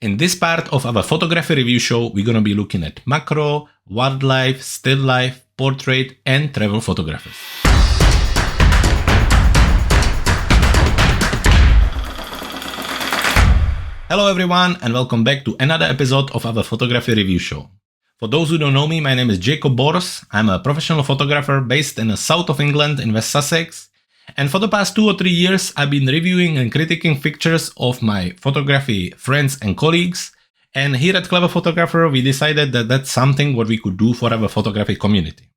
In this part of our photography review show, we're going to be looking at macro, wildlife, still life, portrait, and travel photographers. Hello everyone, and welcome back to another episode of our photography review show. For those who don't know me, my name is Jakub. I'm a professional photographer based in the south of England in West Sussex. And for the past 2 or 3 years, I've been reviewing and critiquing pictures of my photography friends and colleagues. And here at Clever Photographer, we decided that that's something what we could do for our photography community.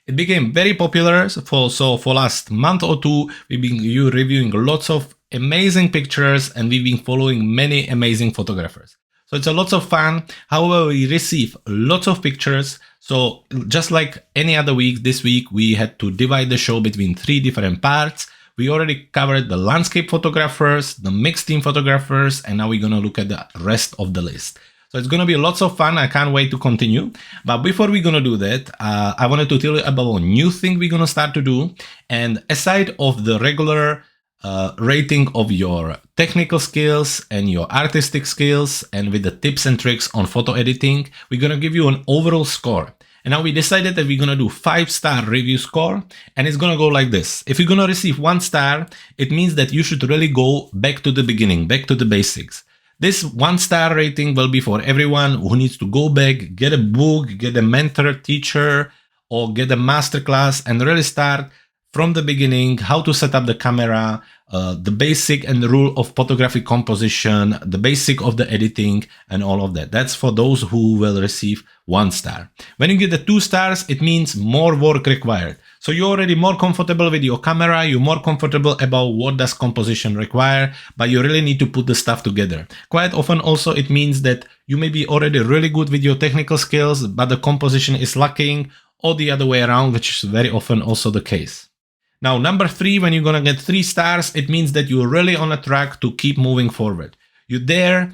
It became very popular, so for last month or two, we've been reviewing lots of amazing pictures and we've been following many amazing photographers. So it's a lot of fun. However, we receive lots of pictures. So just like any other week, this week we had to divide the show between 3 different parts. We already covered the landscape photographers, the mixed team photographers, and now we're going to look at the rest of the list. So it's going to be lots of fun. I can't wait to continue. But before we're going to do that, I wanted to tell you about a new thing we're going to start to do. And aside of the regular rating of your technical skills and your artistic skills, and with the tips and tricks on photo editing, we're going to give you an overall score. And now we decided that we're going to do 5-star review score, and it's going to go like this. If you're going to receive 1 star, it means that you should really go back to the beginning, back to the basics. This 1-star rating will be for everyone who needs to go back, get a book, get a mentor, teacher, or get a masterclass and really start from the beginning, how to set up the camera, the basic and the rule of photographic composition, the basic of the editing, and all of that. That's for those who will receive 1 star. When you get the 2 stars, it means more work required. So you're already more comfortable with your camera, you're more comfortable about what does composition require, but you really need to put the stuff together. Quite often also it means that you may be already really good with your technical skills, but the composition is lacking, or the other way around, which is very often also the case. Now, number 3, when you're going to get 3 stars, it means that you're really on a track to keep moving forward. You're there,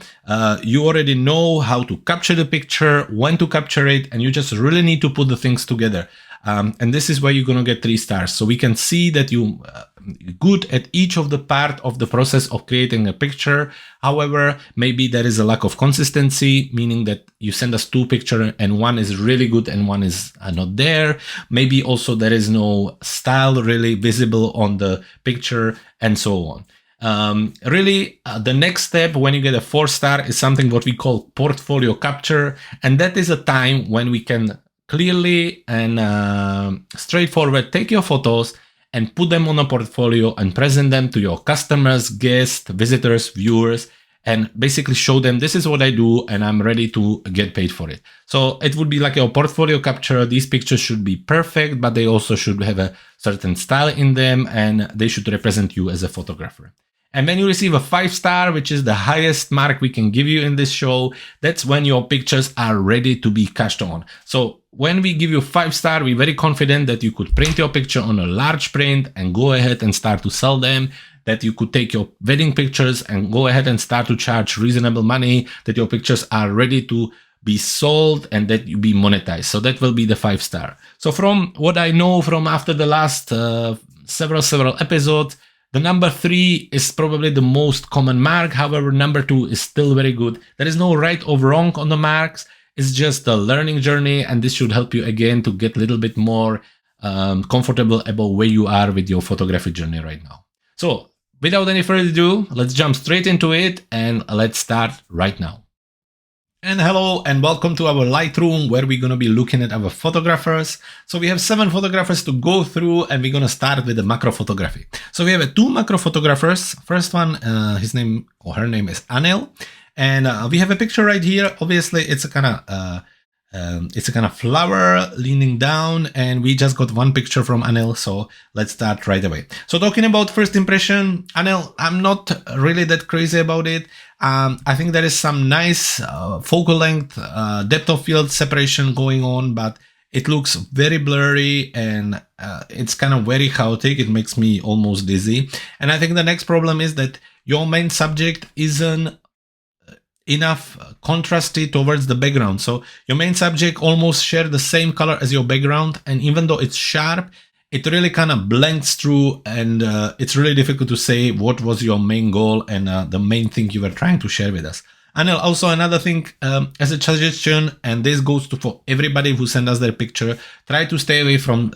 you already know how to capture the picture, when to capture it, and you just really need to put the things together. And this is where you're going to get 3 stars. So we can see that you're good at each of the part of the process of creating a picture. However, maybe there is a lack of consistency, meaning that you send us 2 pictures and one is really good and one is not there. Maybe also there is no style really visible on the picture, and so on. The next step when you get a 4-star is something what we call portfolio capture. And that is a time when we can clearly and straightforward take your photos and put them on a portfolio and present them to your customers, guests, visitors, viewers, and basically show them this is what I do and I'm ready to get paid for it. So it would be like your portfolio capture. These pictures should be perfect, but they also should have a certain style in them and they should represent you as a photographer. And when you receive a 5-star, which is the highest mark we can give you in this show, that's when your pictures are ready to be cashed on. So when we give you 5-star, we're very confident that you could print your picture on a large print and go ahead and start to sell them, that you could take your wedding pictures and go ahead and start to charge reasonable money, that your pictures are ready to be sold and that you be monetized. So that will be the 5-star. So from what I know from after the last several episodes, the number 3 is probably the most common mark. However, number 2 is still very good. There is no right or wrong on the marks. It's just a learning journey, and this should help you again to get a little bit more comfortable about where you are with your photography journey right now. So without any further ado, let's jump straight into it and let's start right now. And hello and welcome to our Lightroom, where we're going to be looking at our photographers. So we have 7 photographers to go through, and we're going to start with the macro photography. So we have 2 macro photographers. First one, his name or her name is Anil. And we have a picture right here. Obviously, it's a kind of flower leaning down, and we just got 1 picture from Anil. So let's start right away. So talking about first impression, Anil, I'm not really that crazy about it. I think there is some nice focal length, depth of field separation going on, but it looks very blurry and it's kind of very chaotic. It makes me almost dizzy. And I think the next problem is that your main subject isn't enough contrasty towards the background. So your main subject almost share the same color as your background, and even though it's sharp, it really kind of blends through, and it's really difficult to say what was your main goal and the main thing you were trying to share with us. Anil, also another thing, as a suggestion, and this goes to for everybody who send us their picture, try to stay away from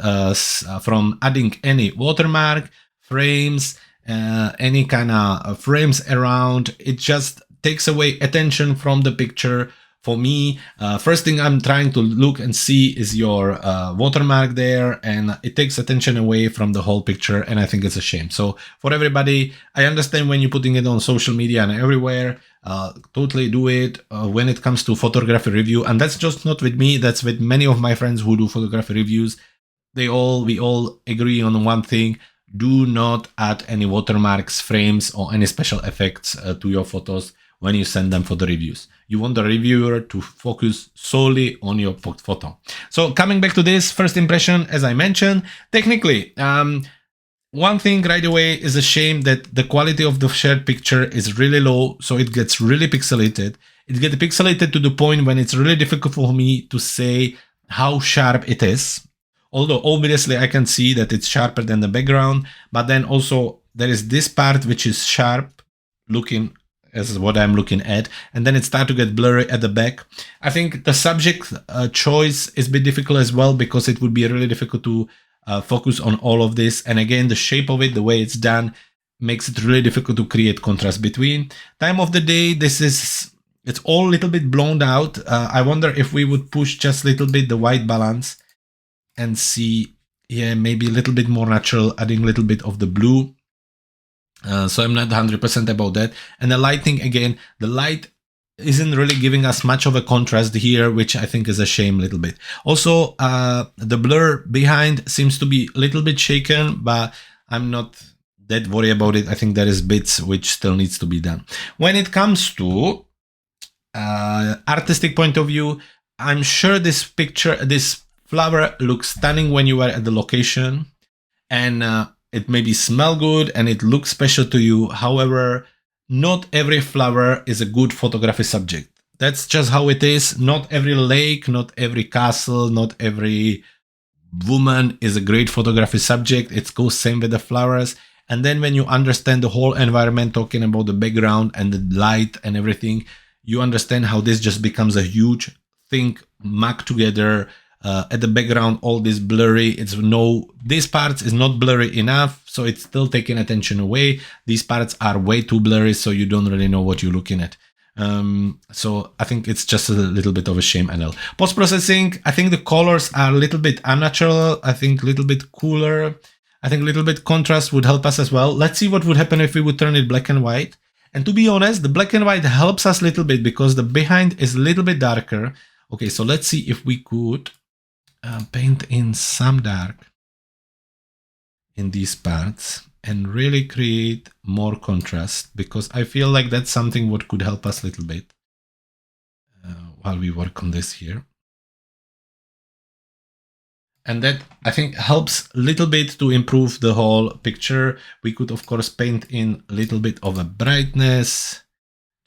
adding any watermark, frames, any kind of frames around. It just takes away attention from the picture. For me, first thing I'm trying to look and see is your watermark there, and it takes attention away from the whole picture, and I think it's a shame. So for everybody, I understand when you're putting it on social media and everywhere, totally do it. When it comes to photography review, and that's just not with me, that's with many of my friends who do photography reviews, we all agree on one thing: do not add any watermarks, frames, or any special effects to your photos when you send them for the reviews. You want the reviewer to focus solely on your photo. So coming back to this first impression, as I mentioned, technically, one thing right away is a shame that the quality of the shared picture is really low, so it gets really pixelated. It gets pixelated to the point when it's really difficult for me to say how sharp it is. Although obviously I can see that it's sharper than the background, but then also there is this part which is sharp looking as what I'm looking at, and then it starts to get blurry at the back. I think the subject choice is a bit difficult as well, because it would be really difficult to focus on all of this. And again, the shape of it, the way it's done, makes it really difficult to create contrast between. Time of the day, it's all a little bit blown out. I wonder if we would push just a little bit the white balance and see, yeah, maybe a little bit more natural, adding a little bit of the blue. So I'm not 100% about that. And the lighting, again, the light isn't really giving us much of a contrast here, which I think is a shame a little bit. Also, the blur behind seems to be a little bit shaken, but I'm not that worried about it. I think there is bits which still needs to be done. When it comes to artistic point of view, I'm sure this picture, this flower looks stunning when you are at the location, and it maybe smell good and it looks special to you. However, not every flower is a good photography subject. That's just how it is. Not every lake, not every castle, not every woman is a great photography subject. It goes same with the flowers. And then when you understand the whole environment, talking about the background and the light and everything, you understand how this just becomes a huge thing mucked together. At the background, all this blurry, these parts is not blurry enough, so it's still taking attention away. These parts are way too blurry, so you don't really know what you're looking at. So I think it's just a little bit of a shame, Anil. Post-processing, I think the colors are a little bit unnatural. I think a little bit cooler. I think a little bit contrast would help us as well. Let's see what would happen if we would turn it black and white. And to be honest, the black and white helps us a little bit because the behind is a little bit darker. Okay, so let's see if we could paint in some dark in these parts and really create more contrast, because I feel like that's something what could help us a little bit while we work on this here. And that, I think, helps a little bit to improve the whole picture. We could, of course, paint in a little bit of a brightness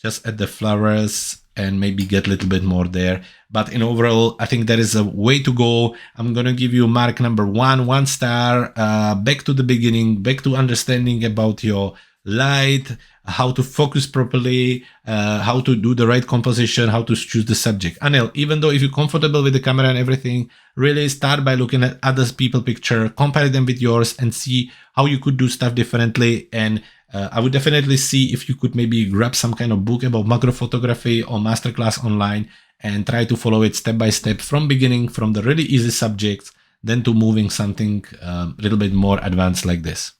just at the flowers and maybe get a little bit more there. But in overall, I think there is a way to go. I'm going to give you mark number 1 star, back to the beginning, back to understanding about your light, how to focus properly, how to do the right composition, how to choose the subject. Anil, even though if you're comfortable with the camera and everything, really start by looking at other people's picture, compare them with yours and see how you could do stuff differently. And I would definitely see if you could maybe grab some kind of book about macro photography or masterclass online and try to follow it step by step from beginning, from the really easy subjects, then to moving something a little bit more advanced like this.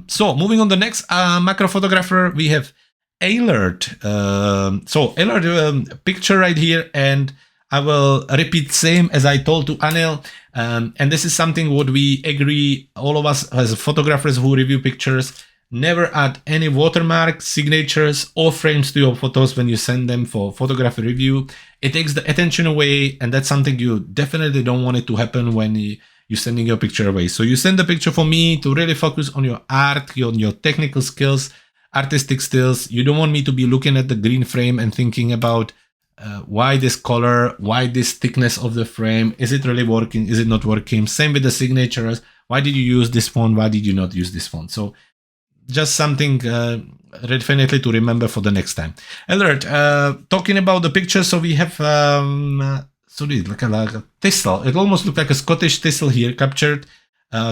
So moving on the next macro photographer, we have Eilert. So Eilert picture right here, and I will repeat same as I told to Anil. And this is something what we agree, all of us as photographers who review pictures. Never add any watermarks, signatures, or frames to your photos when you send them for photography review. It takes the attention away, and that's something you definitely don't want it to happen when you're sending your picture away. So you send the picture for me to really focus on your art, on your technical skills, artistic skills. You don't want me to be looking at the green frame and thinking about why this color, why this thickness of the frame, is it really working, is it not working? Same with the signatures. Why did you use this font? Why did you not use this font? So just something definitely to remember for the next time. Eilert, talking about the picture, so we have sorry, like a thistle. It almost looked like a Scottish thistle here, captured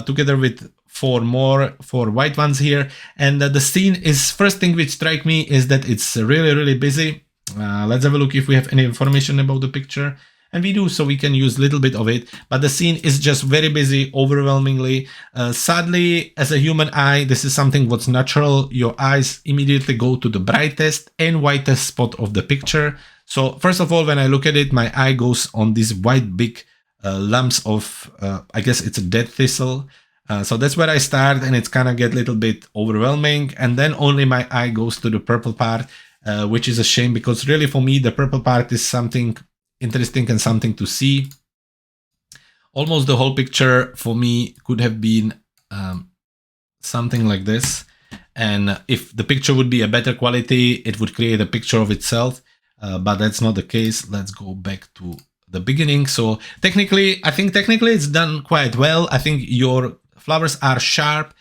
together with four white ones here. And the scene is, first thing which strike me is that it's really busy. Let's have a look if we have any information about the picture. And we do, so we can use a little bit of it. But the scene is just very busy, overwhelmingly. Sadly, as a human eye, this is something what's natural. Your eyes immediately go to the brightest and whitest spot of the picture. So first of all, when I look at it, my eye goes on these white big lumps of, I guess it's a dead thistle. So that's where I start, and it's kind of get a little bit overwhelming. And then only my eye goes to the purple part, which is a shame, because really for me, the purple part is something interesting and something to see. Almost the whole picture for me could have been something like this. And if the picture would be a better quality, it would create a picture of itself. But that's not the case. Let's go back to the beginning. So technically, I think it's done quite well. I think your flowers are sharp.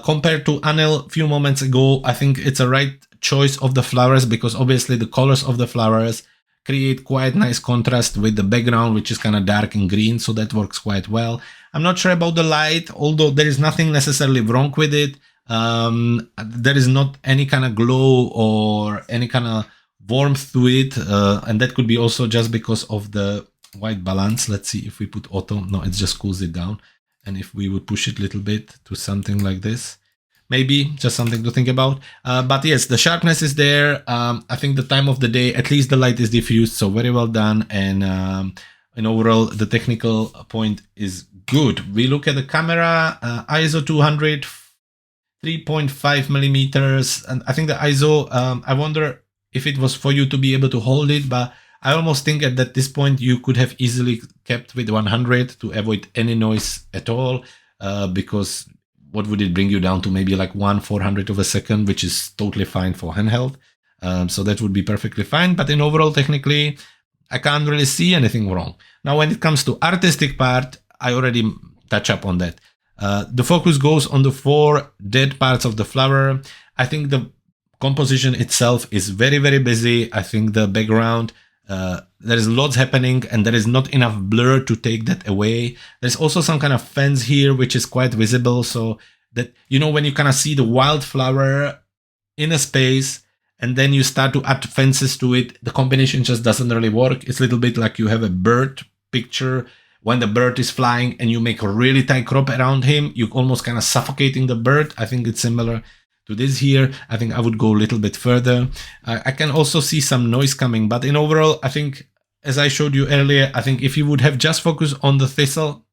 Compared to Anil a few moments ago, I think it's a right choice of the flowers, because obviously the colors of the flowers create quite nice contrast with the background, which is kind of dark and green, so that works quite well. I'm not sure about the light, although there is nothing necessarily wrong with it. There is not any kind of glow or any kind of warmth to it, and that could be also just because of the white balance. Let's see if we put auto. No, it just cools it down. And if we would push it a little bit to something like this, maybe just something to think about. But yes, the sharpness is there. I think the time of the day, at least the light is diffused, so very well done. And overall, the technical point is good. We look at the camera, ISO 200, 3.5 millimeters. And I think the ISO, I wonder if it was for you to be able to hold it, but I almost think at this point you could have easily kept with 100 to avoid any noise at all, because what would it bring you down to? Maybe like 1/400 of a second, which is totally fine for handheld. So that would be perfectly fine. But in overall, technically, I can't really see anything wrong. Now, when it comes to artistic part, I already touch up on that. The focus goes on the 4 dead parts of the flower. I think the composition itself is very busy. I think the background, there is lots happening, and there is not enough blur to take that away. There's also some kind of fence here, which is quite visible, so that, when you kind of see the wildflower in a space, and then you start to add fences to it, the combination just doesn't really work. It's a little bit like you have a bird picture. When the bird is flying and you make a really tight crop around him, you're almost kind of suffocating the bird. I think it's similar to this here. I think I would go a little bit further. I can also see some noise coming, but in overall, I think, as I showed you earlier, I think if you would have just focused on the thistle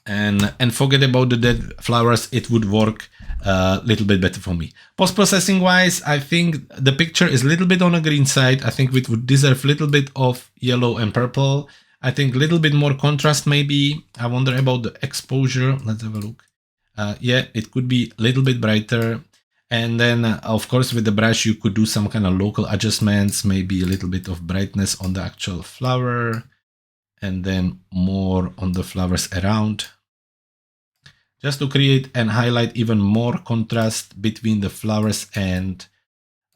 and forget about the dead flowers, it would work a little bit better for me. Post-processing wise, I think the picture is a little bit on the green side. I think it would deserve a little bit of yellow and purple. I think a little bit more contrast maybe. I wonder about the exposure. Let's have a look. Yeah, it could be a little bit brighter. And then, of course, with the brush, you could do some kind of local adjustments, maybe a little bit of brightness on the actual flower, and then more on the flowers around, just to create and highlight even more contrast between the flowers and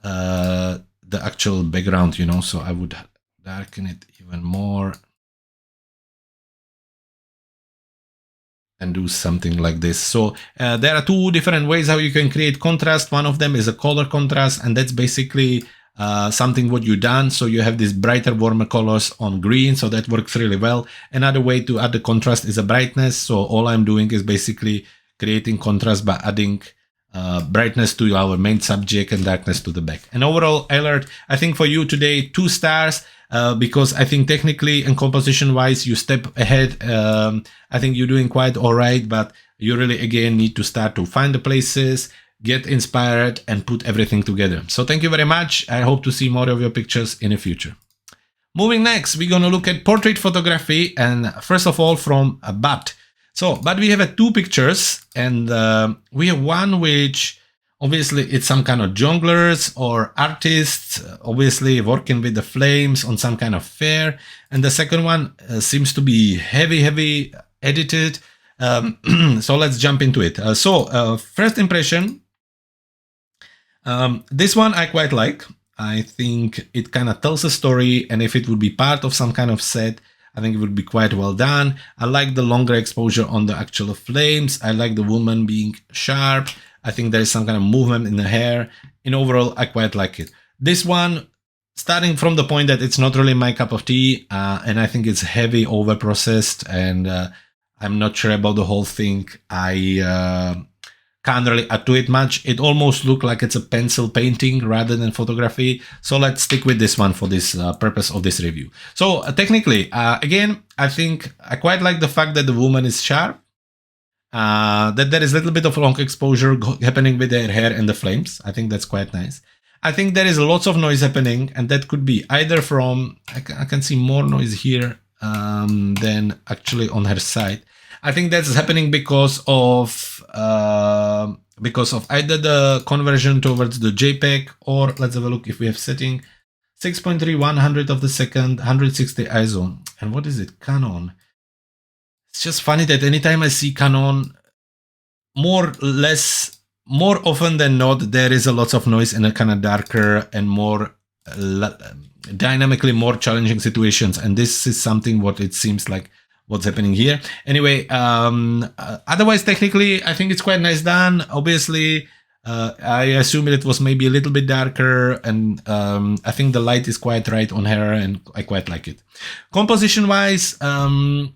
the actual background, So I would darken it even more and do something like this. So there are 2 different ways how you can create contrast. One of them is a color contrast, and that's basically something what you've done. So you have these brighter, warmer colors on green, so that works really well. Another way to add the contrast is a brightness. So all I'm doing is basically creating contrast by adding brightness to our main subject and darkness to the back. And overall, Eilert, I think for you today, 2 stars. Because I think technically and composition wise, you step ahead. I think you're doing quite all right, but you really, again, need to start to find the places, get inspired, and put everything together. So thank you very much. I hope to see more of your pictures in the future. Moving next, we're going to look at portrait photography, and first of all from Bud. So, but we have 2 pictures, and we have one which obviously it's some kind of jongleurs or artists, obviously working with the flames on some kind of fair. And the second one seems to be heavy edited. So let's jump into it. First impression, this one I quite like. I think it kind of tells a story, and if it would be part of some kind of set, I think it would be quite well done. I like the longer exposure on the actual flames. I like the woman being sharp. I think there is some kind of movement in the hair. In overall, I quite like it. This one, starting from the point that it's not really my cup of tea, and I think it's heavy, over processed, and I'm not sure about the whole thing. I can't really add to it much. It almost looks like it's a pencil painting rather than photography. So let's stick with this one for this purpose of this review. So technically, again, I think I quite like the fact that the woman is sharp, that there is a little bit of long exposure happening with her hair and the flames. I think that's quite nice. I think there is lots of noise happening, and that could be either from, I can see more noise here than actually on her side. I think that's happening because of either the conversion towards the JPEG, or let's have a look if we have setting 6.3 100 of the second, 160 ISO. And what is it? Canon. It's just funny that anytime I see Canon, more often than not, there is a lot of noise in a kind of darker and more dynamically more challenging situations. And this is something what it seems like what's happening here. Anyway, otherwise, technically, I think it's quite nice done. Obviously, I assume it was maybe a little bit darker, and I think the light is quite right on her, and I quite like it. Composition-wise, I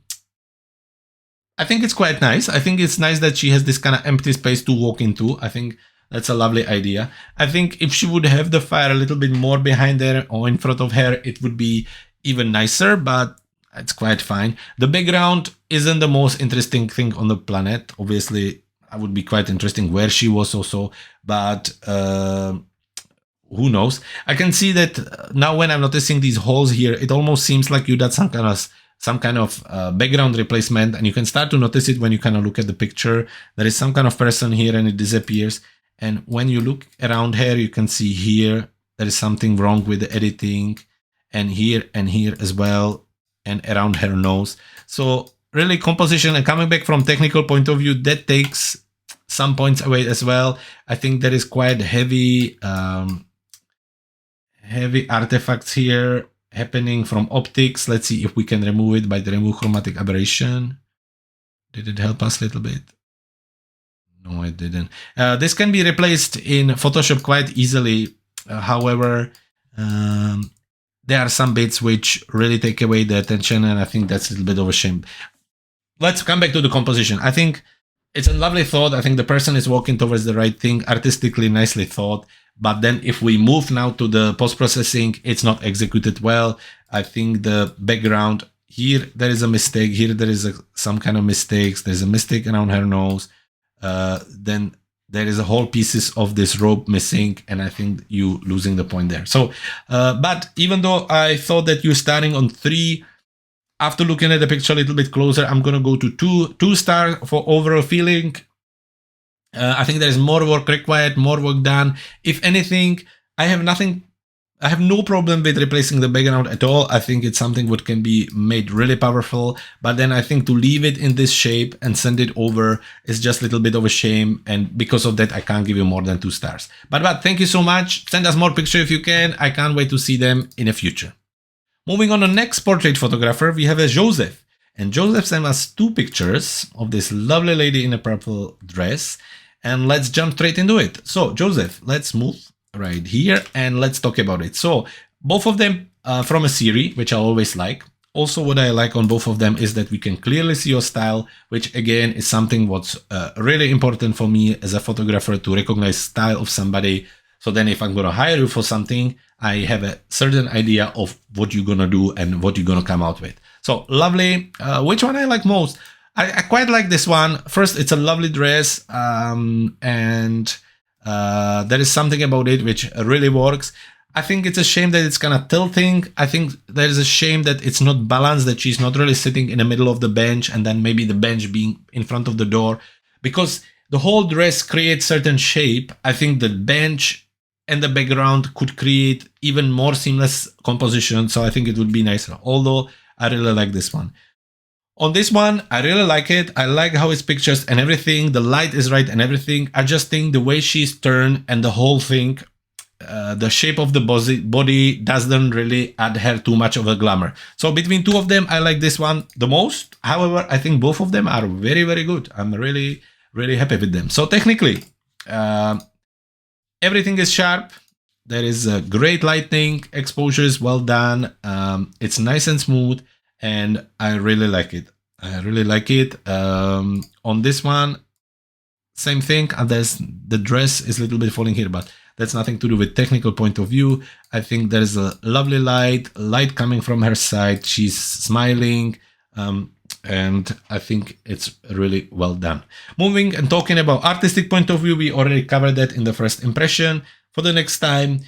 think it's quite nice. I think it's nice that she has this kind of empty space to walk into. I think that's a lovely idea. I think if she would have the fire a little bit more behind her or in front of her, it would be even nicer, but it's quite fine. The background isn't the most interesting thing on the planet. Obviously, I would be quite interesting where she was also, but who knows? I can see that now when I'm noticing these holes here, it almost seems like you did some kind of background replacement, and you can start to notice it when you kind of look at the picture. There is some kind of person here and it disappears. And when you look around here, you can see here, there is something wrong with the editing, and here as well, and around her nose. So really composition, and coming back from technical point of view, that takes some points away as well. I think there is quite heavy artifacts here happening from optics. Let's see if we can remove it by the remove chromatic aberration. Did it help us a little bit? No, it didn't. This can be replaced in Photoshop quite easily. However, there are some bits which really take away the attention, and I think that's a little bit of a shame. Let's come back to the composition. I think it's a lovely thought. I think the person is walking towards the right thing, artistically nicely thought. But then if we move now to the post-processing, it's not executed well. I think the background, here there is a mistake, here there is some kind of mistakes. There's a mistake around her nose. Then there is a whole pieces of this rope missing, and I think you losing the point there. So, but even though I thought that you're starting on 3, after looking at the picture a little bit closer, I'm gonna go to 2 star for overall feeling. I think there is more work required, more work done. If anything, I have no problem with replacing the background at all. I think it's something what can be made really powerful, but then I think to leave it in this shape and send it over is just a little bit of a shame, and because of that I can't give you more than 2 stars. But thank you so much. Send us more pictures if you can. I can't wait to see them in the future. Moving on to the next portrait photographer, we have a Joseph. And Joseph sent us 2 pictures of this lovely lady in a purple dress. And let's jump straight into it. So Joseph, let's move right here and let's talk about it. So both of them from a series, which I always like. Also, what I like on both of them is that we can clearly see your style, which again is something what's really important for me as a photographer, to recognize style of somebody. So then if I'm going to hire you for something, I have a certain idea of what you're going to do and what you're going to come out with. So lovely. Which one I like most? I quite like this one. First, it's a lovely dress, and there is something about it which really works. I think it's a shame that it's kind of tilting. I think there's a shame that it's not balanced, that she's not really sitting in the middle of the bench and then maybe the bench being in front of the door, because the whole dress creates certain shape. I think the bench and the background could create even more seamless composition. So I think it would be nicer, although I really like this one. On this one, I really like it. I like how it's pictures and everything. The light is right and everything. I just think the way she's turned and the whole thing, the shape of the body doesn't really add her too much of a glamour. So between two of them, I like this one the most. However, I think both of them are very, very good. I'm really, really happy with them. So technically, everything is sharp. There is a great lighting, exposure is well done. It's nice and smooth, and I really like it. I really like it. On this one, same thing. There's the dress is a little bit falling here, but that's nothing to do with technical point of view. I think there's a lovely light coming from her side. She's smiling, and I think it's really well done. Moving and talking about artistic point of view, we already covered that in the first impression. For the next time,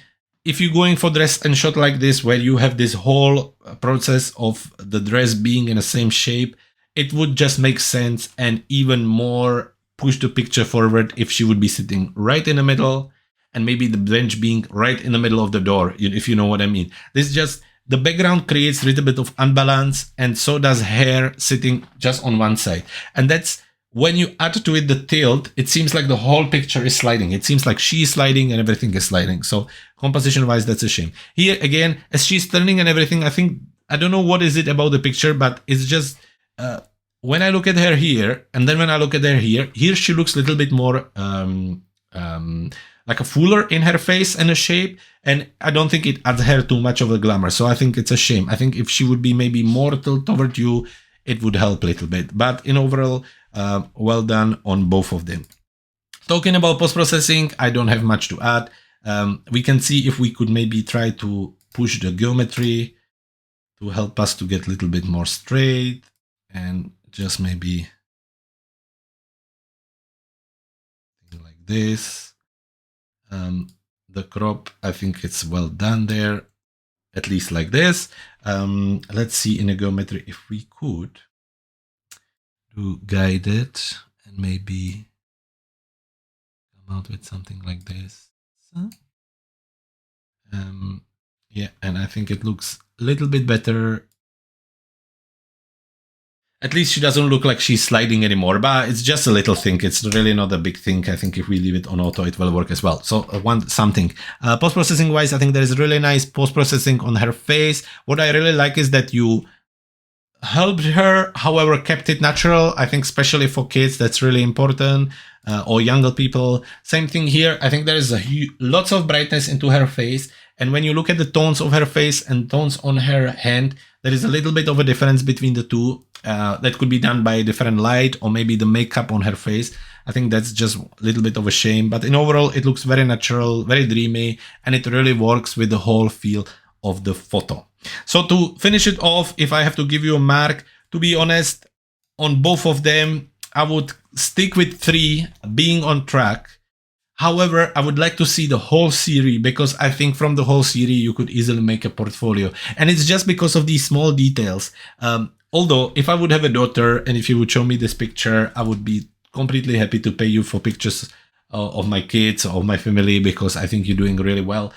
if you're going for dress and shot like this, where you have this whole process of the dress being in the same shape, it would just make sense and even more push the picture forward if she would be sitting right in the middle and maybe the bench being right in the middle of the door, if you know what I mean. This just, the background creates a little bit of unbalance, and so does hair sitting just on one side. And that's, when you add to it the tilt, it seems like the whole picture is sliding. It seems like she's sliding and everything is sliding. So composition wise, that's a shame. Here again, as she's turning and everything, I think, I don't know what is it about the picture, but it's just, when I look at her here, and then when I look at her here she looks a little bit more like a fuller in her face and a shape, and I don't think it adds her too much of a glamour. So I think it's a shame. I think if she would be maybe more tilted toward you, it would help a little bit. But in overall, well done on both of them. Talking about post-processing, I don't have much to add. We can see if we could maybe try to push the geometry to help us to get a little bit more straight, and just maybe like this. The crop, I think it's well done there, at least like this. Let's see in the geometry if we could do guided and maybe come out with something like this. Yeah, and I think it looks a little bit better. At least she doesn't look like she's sliding anymore, but it's just a little thing. It's really not a big thing. I think if we leave it on auto, it will work as well. So something. Post-processing wise, I think there is really nice post-processing on her face. What I really like is that you helped her, however, kept it natural. I think especially for kids, that's really important, or younger people. Same thing here. I think there is lots of brightness into her face. And when you look at the tones of her face and tones on her hand, there is a little bit of a difference between the two. That could be done by different light or maybe the makeup on her face. I think that's just a little bit of a shame. But in overall, it looks very natural, very dreamy, and it really works with the whole feel of the photo. So to finish it off, if I have to give you a mark, to be honest, on both of them, I would stick with 3 being on track. However, I would like to see the whole series, because I think from the whole series you could easily make a portfolio. And it's just because of these small details. Although, if I would have a daughter and if you would show me this picture, I would be completely happy to pay you for pictures of my kids, of my family, because I think you're doing really well.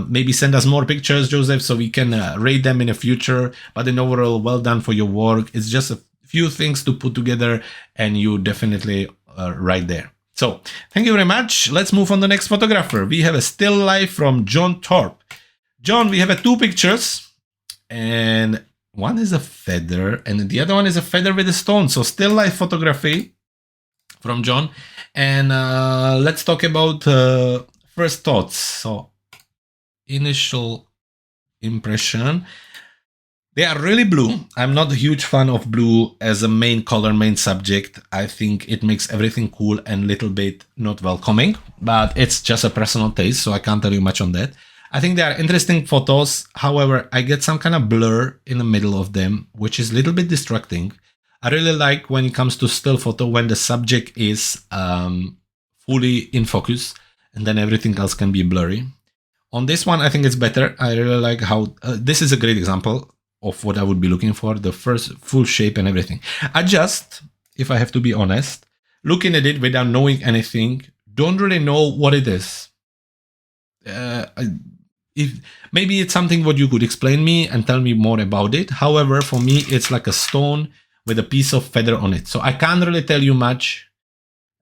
Maybe send us more pictures, Joseph, so we can rate them in the future. But in overall, well done for your work. It's just a few things to put together, and you definitely right there. So, thank you very much. Let's move on to the next photographer. We have a still life from John Thorpe. John, we have 2 pictures, and one is a feather, and the other one is a feather with a stone. So, still life photography from John. And let's talk about first thoughts. So, initial impression. They are really blue. I'm not a huge fan of blue as a main color, main subject. I think it makes everything cool and a little bit not welcoming, but it's just a personal taste, so I can't tell you much on that. I think they are interesting photos. However, I get some kind of blur in the middle of them, which is a little bit distracting. I really like when it comes to still photo, when the subject is fully in focus and then everything else can be blurry. On this one, I think it's better. I really like how this is a great example of what I would be looking for, the first full shape and everything. I just, if I have to be honest, looking at it without knowing anything, don't really know what it is. If maybe it's something what you could explain me and tell me more about it. However, for me, it's like a stone with a piece of feather on it. So I can't really tell you much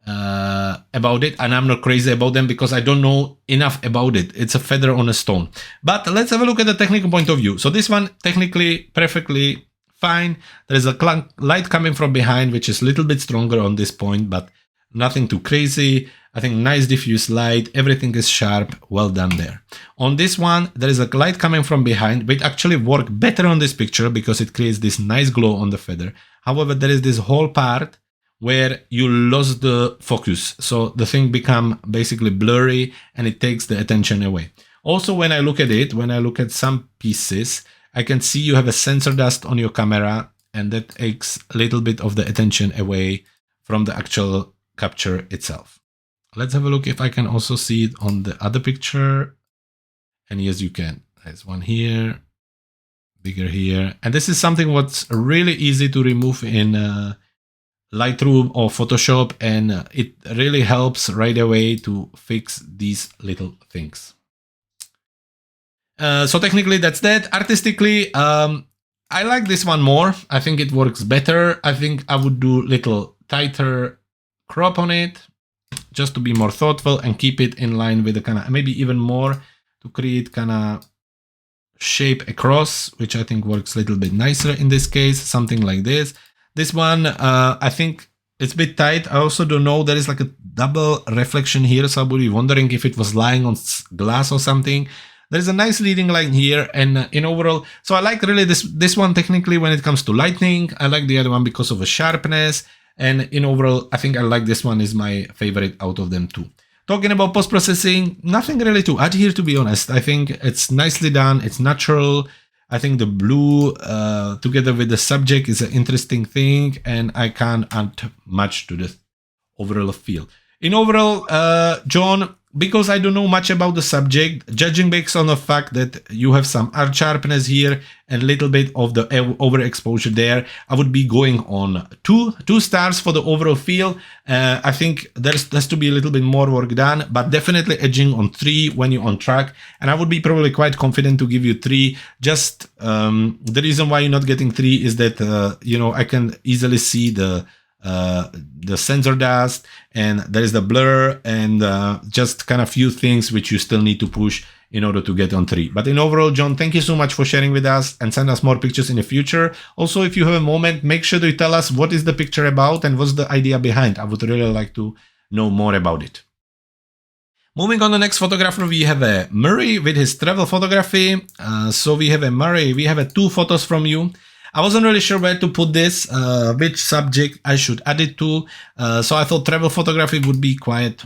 about it, and I'm not crazy about them because I don't know enough about it. It's a feather on a stone. But let's have a look at the technical point of view. So this one technically perfectly fine. There is a light coming from behind, which is a little bit stronger on this point, but nothing too crazy. I think nice diffuse light, everything is sharp, well done there. On this one, there is a light coming from behind, which actually work better on this picture because it creates this nice glow on the feather. However, there is this whole part where you lost the focus. So the thing become basically blurry and it takes the attention away. Also, when I look at it, when I look at some pieces, I can see you have a sensor dust on your camera and that takes a little bit of the attention away from the actual capture itself. Let's have a look if I can also see it on the other picture. And yes, you can. There's one here, bigger here. And this is something what's really easy to remove in Lightroom or Photoshop, and it really helps right away to fix these little things. So technically that's that. Artistically, I like this one more. I think it works better. I think I would do little tighter crop on it just to be more thoughtful and keep it in line with the kind of, maybe even more to create kind of shape across, which I think works a little bit nicer in this case, something like this. This one, I think it's a bit tight. I also don't know, there is like a double reflection here, so I would be wondering if it was lying on glass or something. There's a nice leading line here, and in overall, so I like really this one technically when it comes to lighting. I like the other one because of the sharpness, and in overall, I think I like this one is my favorite out of them too. Talking about post-processing, nothing really to add here, to be honest. I think it's nicely done, it's natural. I think the blue together with the subject is an interesting thing, and I can't add much to the overall feel. In overall, John, because I don't know much about the subject, judging based on the fact that you have some art sharpness here and a little bit of the overexposure there, I would be going on two stars for the overall feel. I think there's to be a little bit more work done, but definitely edging on 3 when you're on track. And I would be probably quite confident to give you 3. Just the reason why you're not getting 3 is that, you know, I can easily see the sensor dust, and there is the blur, and just kind of few things which you still need to push in order to get on 3. But in overall, John, thank you so much for sharing with us and send us more pictures in the future. Also, if you have a moment, make sure to tell us what is the picture about and what's the idea behind. I would really like to know more about it. Moving on to the next photographer, we have a Murray with his travel photography. So we have a Murray, we have 2 photos from you. I wasn't really sure where to put this, which subject I should add it to. So I thought travel photography would be quite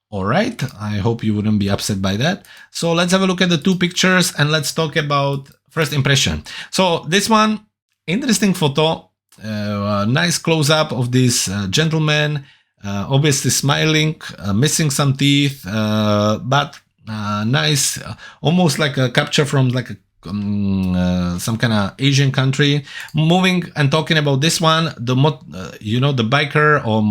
alright. I hope you wouldn't be upset by that. So let's have a look at the 2 pictures and let's talk about first impression. So this one, interesting photo, nice close-up of this gentleman, obviously smiling, missing some teeth, but nice, almost like a capture from like a some kind of Asian country. Moving and talking about this one, you know, the biker or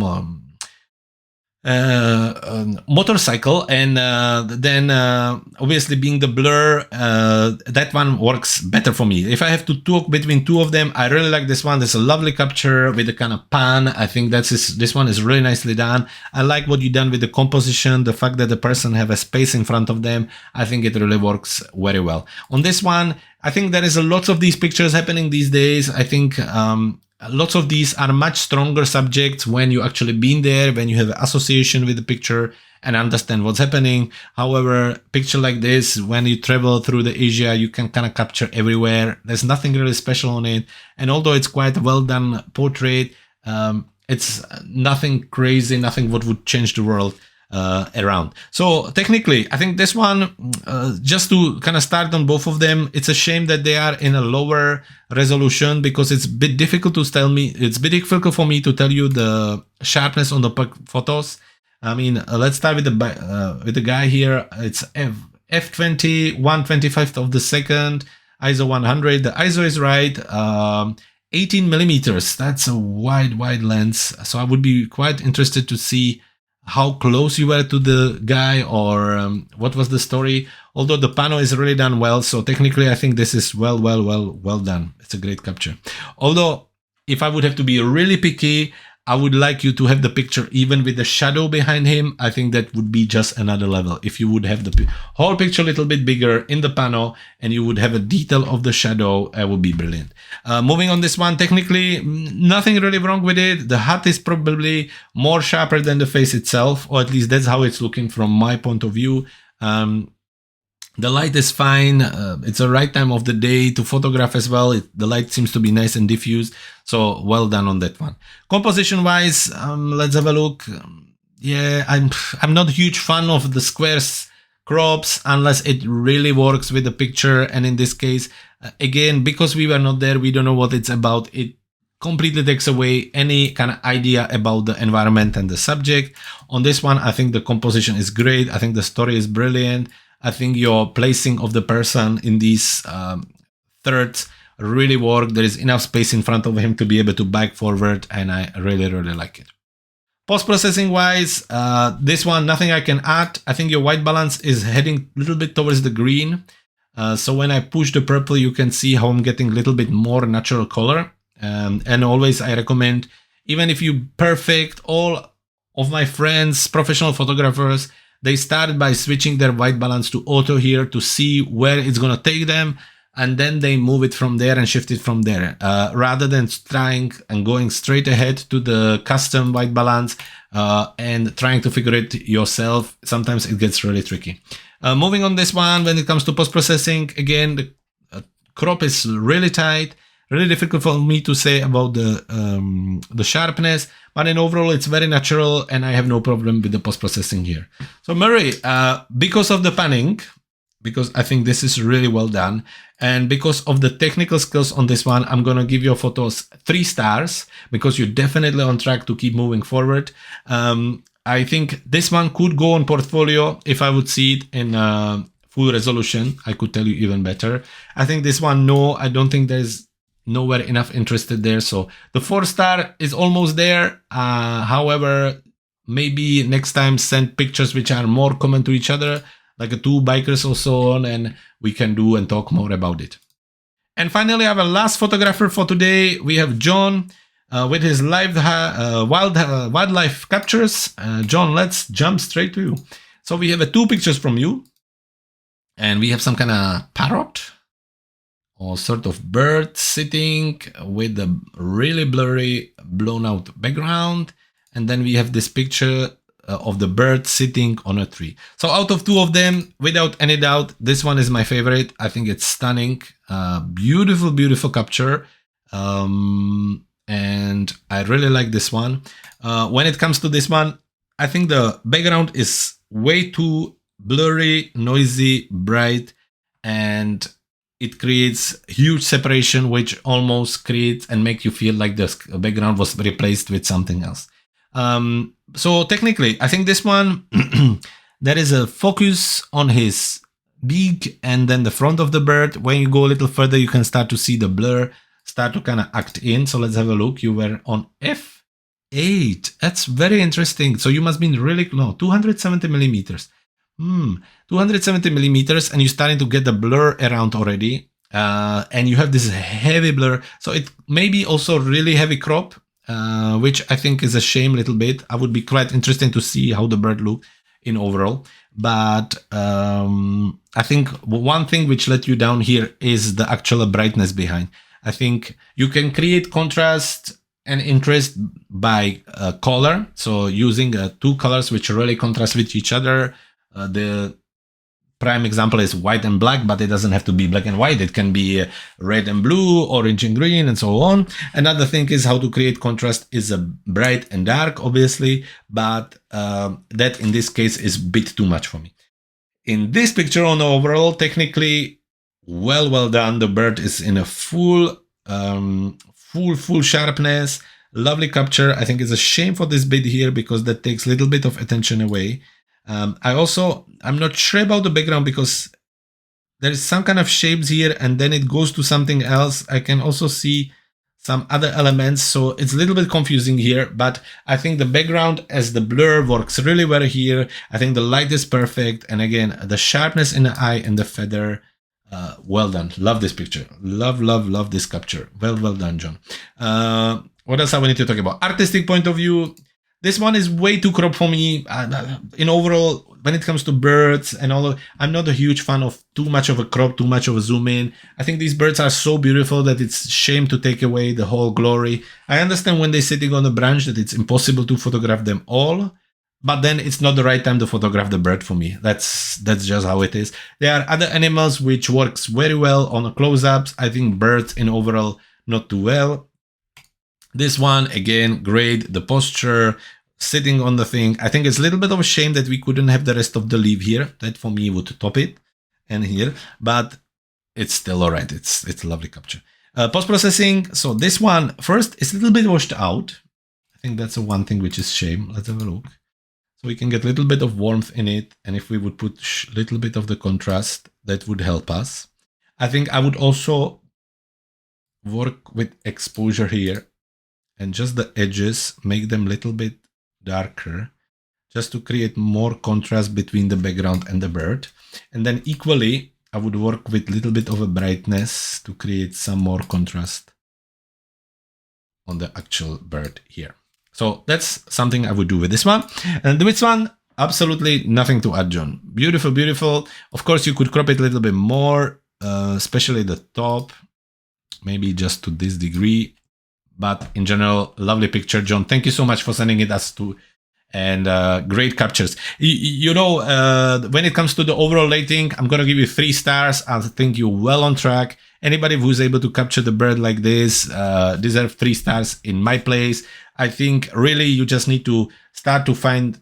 motorcycle, and then obviously being the blur, that one works better for me. If I have to talk between 2 of them, I really like this one. There's a lovely capture with a kind of pan. I think this one is really nicely done. I like what you done with the composition, the fact that the person have a space in front of them. I think it really works very well. On this one, I think there is a lot of these pictures happening these days. I think lots of these are much stronger subjects when you actually been there, when you have association with the picture and understand what's happening. However, picture like this, when you travel through the Asia, you can kind of capture everywhere. There's nothing really special on it. And although it's quite a well done portrait, it's nothing crazy, nothing what would change the world around. So technically, I think this one, just to kind of start on both of them, it's a shame that they are in a lower resolution because it's a bit difficult to tell me. It's a bit difficult for me to tell you the sharpness on the photos. I mean, let's start with the guy here. It's f20, 1/25 of the second, ISO 100. The ISO is right. 18 millimeters. That's a wide lens. So I would be quite interested to see how close you were to the guy, or what was the story. Although the pano is really done well, so technically I think this is well done. It's a great capture. Although if I would have to be really picky, I would like you to have the picture even with the shadow behind him. I think that would be just another level. If you would have the whole picture a little bit bigger in the panel and you would have a detail of the shadow, it would be brilliant. Moving on this one, technically, nothing really wrong with it. The hat is probably more sharper than the face itself, or at least that's how it's looking from my point of view. The light is fine. It's the right time of the day to photograph as well. The light seems to be nice and diffused. So well done on that one. Composition wise, let's have a look. Yeah, I'm not a huge fan of the squares crops unless it really works with the picture. And in this case, again, because we were not there, we don't know what it's about. It completely takes away any kind of idea about the environment and the subject. On this one, I think the composition is great. I think the story is brilliant. I think your placing of the person in these thirds really work. There is enough space in front of him to be able to back forward, and I really, really like it. Post-processing wise, this one, nothing I can add. I think your white balance is heading a little bit towards the green. So when I push the purple, you can see how I'm getting a little bit more natural color. And always I recommend, even if you perfect, all of my friends, professional photographers, they started by switching their white balance to auto here to see where it's going to take them. And then they move it from there and shift it from there. Rather than trying and going straight ahead to the custom white balance and trying to figure it yourself, sometimes it gets really tricky. Moving on this one, when it comes to post-processing, again, the crop is really tight. Really difficult for me to say about the sharpness, but in overall it's very natural and I have no problem with the post-processing here. So Murray, because of the panning, because I think this is really well done, and because of the technical skills on this one, I'm gonna give your photos 3 stars because you're definitely on track to keep moving forward. I think this one could go on portfolio if I would see it in full resolution. I could tell you even better. I think this one, no, I don't think there's nowhere enough interested there. So the 4-star is almost there. However, maybe next time send pictures which are more common to each other, like 2 bikers or so on, and we can do and talk more about it. And finally, our last photographer for today, we have John with his wildlife captures. John, let's jump straight to you. So we have 2 pictures from you, and we have some kind of parrot or sort of bird sitting with a really blurry, blown out background. And then we have this picture of the bird sitting on a tree. So out of 2 of them, without any doubt, this one is my favorite. I think it's stunning. Beautiful, beautiful capture. And I really like this one. When it comes to this one, I think the background is way too blurry, noisy, bright, and it creates huge separation, which almost creates and make you feel like the background was replaced with something else. So technically, I think this one, there is a focus on his beak and then the front of the bird. When you go a little further, you can start to see the blur start to kind of act in. So let's have a look. You were on f8. That's very interesting. So you must be really, no, 270 millimeters. 270 millimeters, and you're starting to get the blur around already. And you have this heavy blur. So it may be also really heavy crop, which I think is a shame a little bit. I would be quite interested to see how the bird look in overall. But I think one thing which let you down here is the actual brightness behind. I think you can create contrast and interest by color. So using 2 colors which really contrast with each other. The prime example is white and black, but it doesn't have to be black and white. It can be red and blue, orange and green, and so on. Another thing is how to create contrast is a bright and dark, obviously, but that in this case is a bit too much for me. In this picture on the overall, technically, well done. The bird is in a full sharpness, lovely capture. I think it's a shame for this bit here because that takes a little bit of attention away. I'm not sure about the background because there is some kind of shapes here and then it goes to something else. I can also see some other elements, so it's a little bit confusing here, but I think the background as the blur works really well here. I think the light is perfect, and again, the sharpness in the eye and the feather Well done. Love this picture. Love this capture. Well done, John. What else I wanted to talk about? Artistic point of view. This one is way too crop for me. In overall, when it comes to birds and all, I'm not a huge fan of too much of a crop, too much of a zoom in. I think these birds are so beautiful that it's shame to take away the whole glory. I understand when they're sitting on a branch that it's impossible to photograph them all, but then it's not the right time to photograph the bird for me. That's just how it is. There are other animals which works very well on close-ups. I think birds in overall not too well. This one, again, great. The posture, sitting on the thing. I think it's a little bit of a shame that we couldn't have the rest of the leaf here. That for me would top it. And here. But it's still all right. It's a lovely capture. Post-processing. So this one, first, it's a little bit washed out. I think that's the one thing which is shame. Let's have a look. So we can get a little bit of warmth in it. And if we would put a little bit of the contrast, that would help us. I think I would also work with exposure here. And just the edges, make them a little bit darker, just to create more contrast between the background and the bird. And then equally, I would work with a little bit of a brightness to create some more contrast on the actual bird here. So that's something I would do with this one. And with this one, absolutely nothing to add, John. Beautiful, beautiful. Of course, you could crop it a little bit more, especially the top, maybe just to this degree. But in general, lovely picture, John. Thank you so much for sending it us to, and great captures. You know, when it comes to the overall rating, I'm going to give you 3 stars. I think you're well on track. Anybody who's able to capture the bird like this deserves 3 stars in my place. I think really you just need to start to find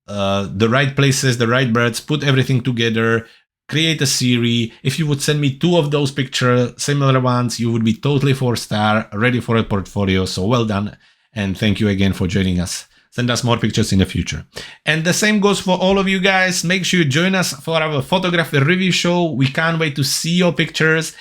the right places, the right birds, put everything together, create a series. If you would send me 2 of those pictures, similar ones, you would be totally 4-star, ready for a portfolio. So well done. And thank you again for joining us. Send us more pictures in the future. And the same goes for all of you guys. Make sure you join us for our photography review show. We can't wait to see your pictures.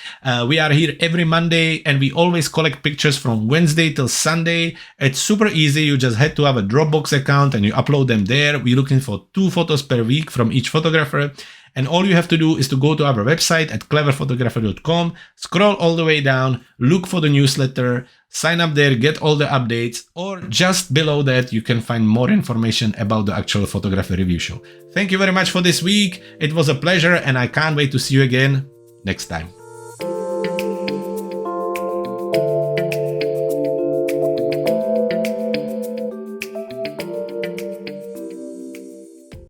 We are here every Monday and we always collect pictures from Wednesday till Sunday. It's super easy. You just head to our Dropbox account and you upload them there. We're looking for 2 photos per week from each photographer. And all you have to do is to go to our website at cleverphotographer.com, scroll all the way down, look for the newsletter, sign up there, get all the updates, or just below that you can find more information about the actual photography review show. Thank you very much for this week. It was a pleasure and I can't wait to see you again next time.